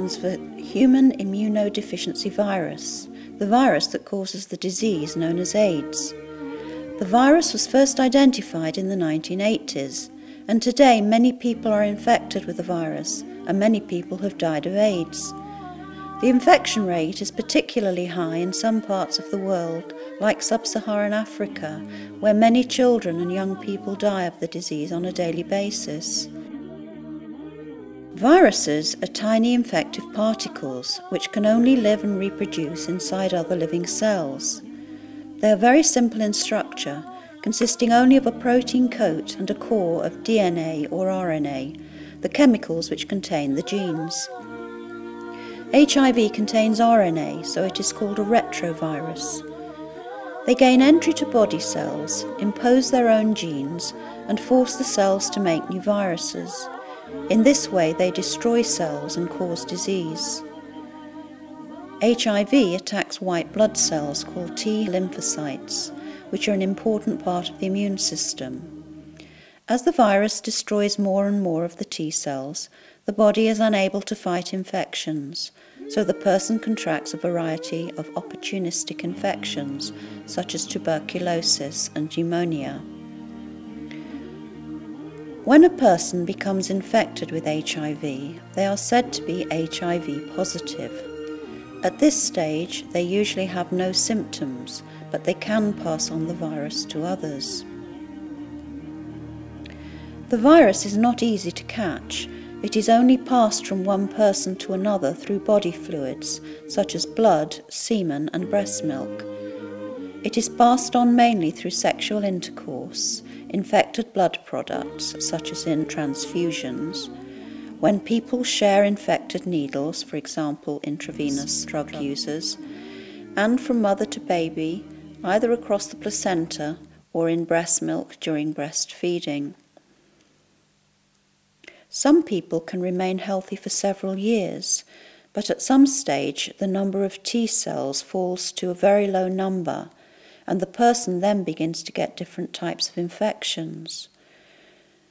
stands for Human Immunodeficiency Virus, the virus that causes the disease known as AIDS. The virus was first identified in the 1980s, and today many people are infected with the virus, and many people have died of AIDS. The infection rate is particularly high in some parts of the world, like sub-Saharan Africa, where many children and young people die of the disease on a daily basis. Viruses are tiny infective particles which can only live and reproduce inside other living cells. They are very simple in structure, consisting only of a protein coat and a core of DNA or RNA, the chemicals which contain the genes. HIV contains RNA, so it is called a retrovirus. They gain entry to body cells, impose their own genes, and force the cells to make new viruses. In this way, they destroy cells and cause disease. HIV attacks white blood cells called T lymphocytes, which are an important part of the immune system. As the virus destroys more and more of the T cells, the body is unable to fight infections, so the person contracts a variety of opportunistic infections, such as tuberculosis and pneumonia. When a person becomes infected with HIV, they are said to be HIV positive. At this stage, they usually have no symptoms, but they can pass on the virus to others. The virus is not easy to catch. It is only passed from one person to another through body fluids, such as blood, semen and breast milk. It is passed on mainly through sexual intercourse, infected blood products, such as in transfusions, when people share infected needles, for example intravenous drug users, and from mother to baby, either across the placenta or in breast milk during breastfeeding. Some people can remain healthy for several years, but at some stage the number of T cells falls to a very low number, and the person then begins to get different types of infections.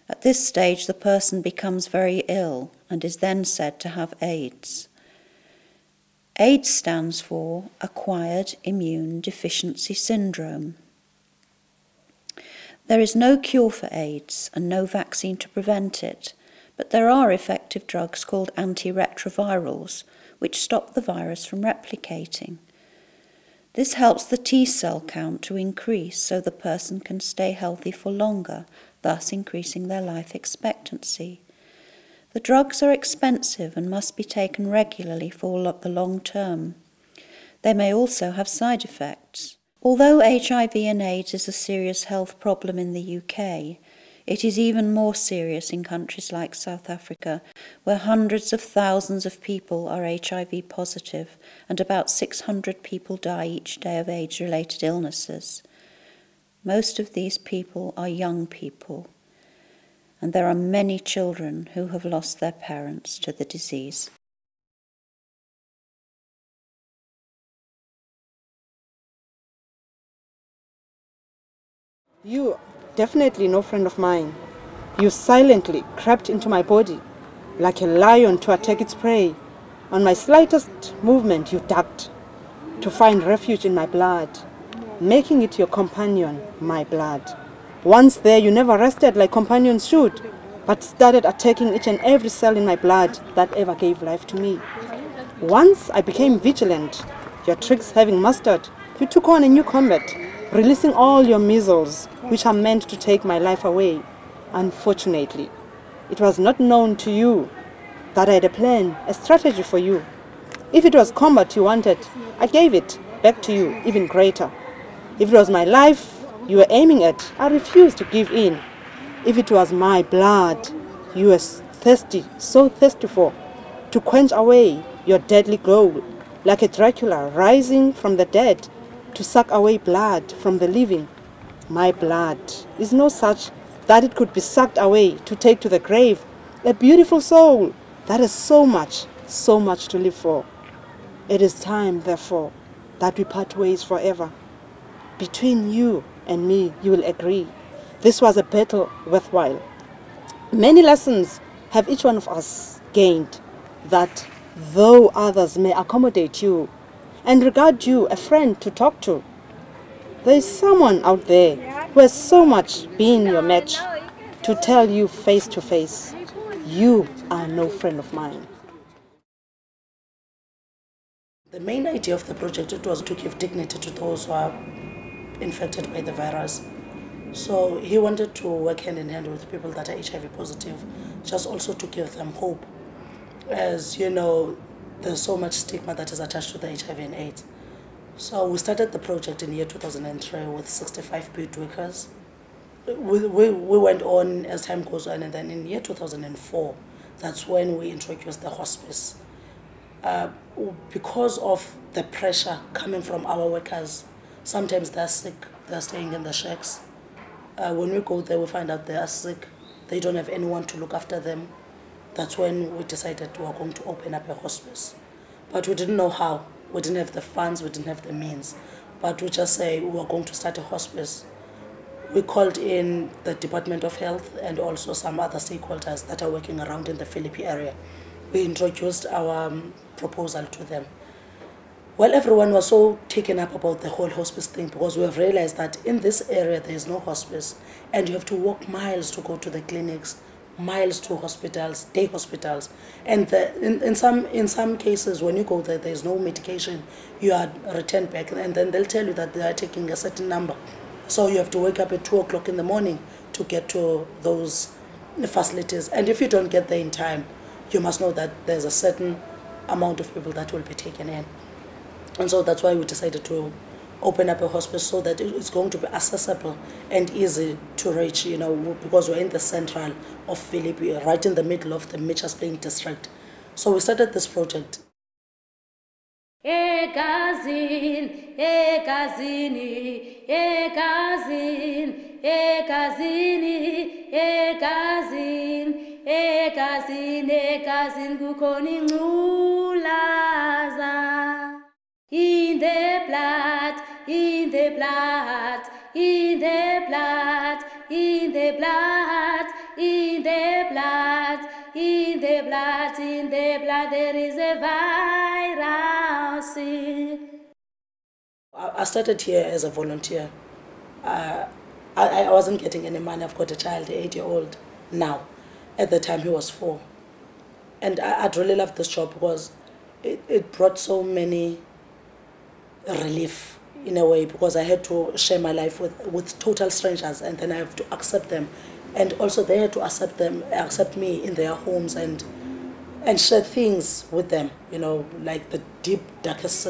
At this stage the person becomes very ill and is then said to have AIDS. AIDS stands for Acquired Immune Deficiency Syndrome. There is no cure for AIDS and no vaccine to prevent it, but there are effective drugs called antiretrovirals, which stop the virus from replicating. This helps the T cell count to increase so the person can stay healthy for longer, thus increasing their life expectancy. The drugs are expensive and must be taken regularly for the long term. They may also have side effects. Although HIV and AIDS is a serious health problem in the UK, it is even more serious in countries like South Africa, where hundreds of thousands of people are HIV positive and about 600 people die each day of AIDS-related illnesses. Most of these people are young people, and there are many children who have lost their parents to the disease. You definitely no friend of mine. You silently crept into my body like a lion to attack its prey. On my slightest movement you ducked to find refuge in my blood, making it your companion, my blood. Once there you never rested like companions should, but started attacking each and every cell in my blood that ever gave life to me. Once I became vigilant, your tricks having mastered, you took on a new combat, releasing all your missiles, which are meant to take my life away. Unfortunately, it was not known to you that I had a plan, a strategy for you. If it was combat you wanted, I gave it back to you, even greater. If it was my life you were aiming at, I refused to give in. If it was my blood you were thirsty, so thirsty for, to quench away your deadly goal, like a Dracula rising from the dead, to suck away blood from the living. My blood is no such that it could be sucked away to take to the grave a beautiful soul that has so much to live for. It is time, therefore, that we part ways forever. Between you and me, you will agree, this was a battle worthwhile. Many lessons have each one of us gained, that though others may accommodate you and regard you a friend to talk to, there is someone out there who has so much been your match to tell you face to face, you are no friend of mine. The main idea of the project was to give dignity to those who are infected by the virus. So he wanted to work hand in hand with people that are HIV positive, just also to give them hope. As you know, there's so much stigma that is attached to the HIV and AIDS. So we started the project in the year 2003 with 65 field workers. We went on as time goes on, and then in the year 2004, that's when we introduced the hospice. Because of the pressure coming from our workers, sometimes they're sick, they're staying in the shacks. When we go there, we find out they are sick, they don't have anyone to look after them. That's when we decided we were going to open up a hospice. But we didn't know how. We didn't have the funds, we didn't have the means. But we just say we were going to start a hospice. We called in the Department of Health and also some other stakeholders that are working around in the Philippi area. We introduced our proposal to them. Well, everyone was so taken up about the whole hospice thing because we have realized that in this area there is no hospice and you have to walk miles to go to the clinics, miles to hospitals, day hospitals. And in some cases, when you go there, there is no medication. You are returned back and then they'll tell you that they are taking a certain number. So you have to wake up at 2 o'clock in the morning to get to those facilities. And if you don't get there in time, you must know that there's a certain amount of people that will be taken in. And so that's why we decided to open up a hospice so that it's going to be accessible and easy to reach, you know, because we're in the central of Philippi, right in the middle of the Mitchell's Plain district. So we started this project. Egazini, egazini, egazini, egazini, egazini, egazini, egazini, kukhona ingculaza. In the blood, in the blood, in the blood, in the blood, in the blood, in the blood, in the blood, there is a virus. I started here as a volunteer. I wasn't getting any money. I've got a child, an 8-year-old now. At the time, he was 4. And I'd really loved this job because it brought so many relief in a way, because I had to share my life with total strangers and then I have to accept them. And also they had to accept me in their homes and share things with them, you know, like the deep, darkest